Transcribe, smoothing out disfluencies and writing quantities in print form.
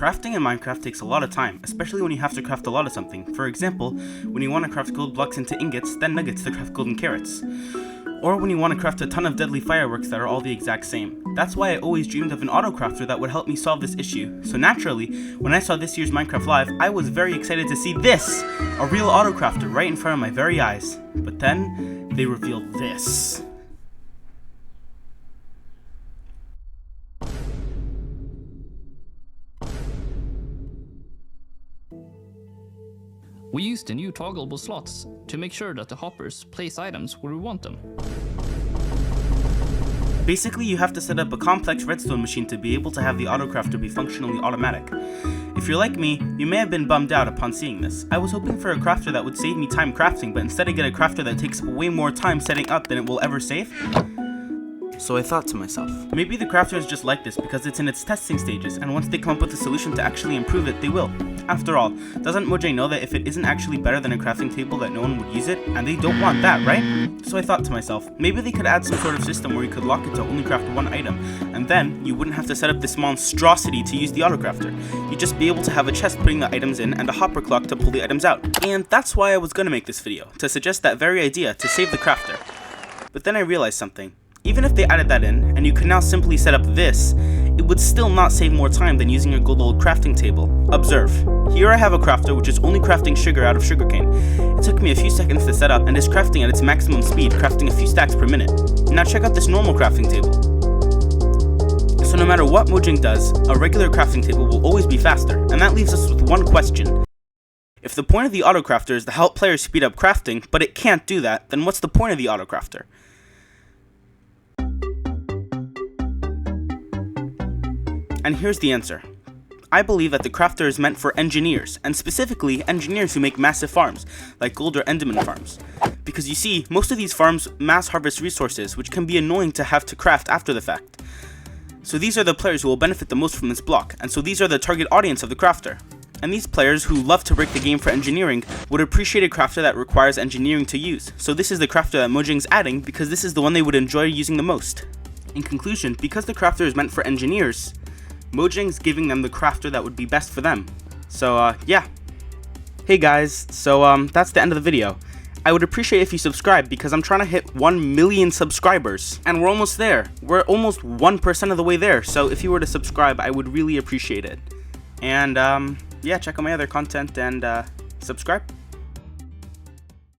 Crafting in Minecraft takes a lot of time, especially when you have to craft a lot of something. For example, when you want to craft gold blocks into ingots, then nuggets to craft golden carrots. Or when you want to craft a ton of deadly fireworks that are all the exact same. That's why I always dreamed of an autocrafter that would help me solve this issue. So naturally, when I saw this year's Minecraft Live, I was very excited to see this! A real autocrafter right in front of my very eyes. But then, they revealed this. We used the new toggleable slots to make sure that the hoppers place items where we want them. Basically, you have to set up a complex redstone machine to be able to have the autocrafter be functionally automatic. If you're like me, you may have been bummed out upon seeing this. I was hoping for a crafter that would save me time crafting, but instead I get a crafter that takes way more time setting up than it will ever save. So I thought to myself, maybe the crafter is just like this because it's in its testing stages, and once they come up with a solution to actually improve it, they will. After all, doesn't Mojang know that if it isn't actually better than a crafting table that no one would use it? And they don't want that, right? So I thought to myself, maybe they could add some sort of system where you could lock it to only craft one item, and then you wouldn't have to set up this monstrosity to use the autocrafter. You'd just be able to have a chest putting the items in and a hopper clock to pull the items out. And that's why I was gonna make this video, to suggest that very idea to save the crafter. But then I realized something. Even if they added that in, and you could now simply set up this, it would still not save more time than using your good old crafting table. Observe. Here I have a crafter which is only crafting sugar out of sugarcane. It took me a few seconds to set up and is crafting at its maximum speed, crafting a few stacks per minute. Now check out this normal crafting table. So no matter what Mojang does, a regular crafting table will always be faster, and that leaves us with one question. If the point of the autocrafter is to help players speed up crafting, but it can't do that, then what's the point of the autocrafter? And here's the answer. I believe that the crafter is meant for engineers, and specifically engineers who make massive farms, like gold or enderman farms. Because you see, most of these farms mass harvest resources, which can be annoying to have to craft after the fact. So these are the players who will benefit the most from this block, and so these are the target audience of the crafter. And these players who love to break the game for engineering would appreciate a crafter that requires engineering to use. So this is the crafter that Mojang's adding because this is the one they would enjoy using the most. In conclusion, because the crafter is meant for engineers, Mojang's giving them the crafter that would be best for them. So, yeah. Hey guys, so, that's the end of the video. I would appreciate if you subscribe because I'm trying to hit 1 million subscribers. And we're almost there. We're almost 1% of the way there. So if you were to subscribe, I would really appreciate it. And, yeah, check out my other content and, subscribe.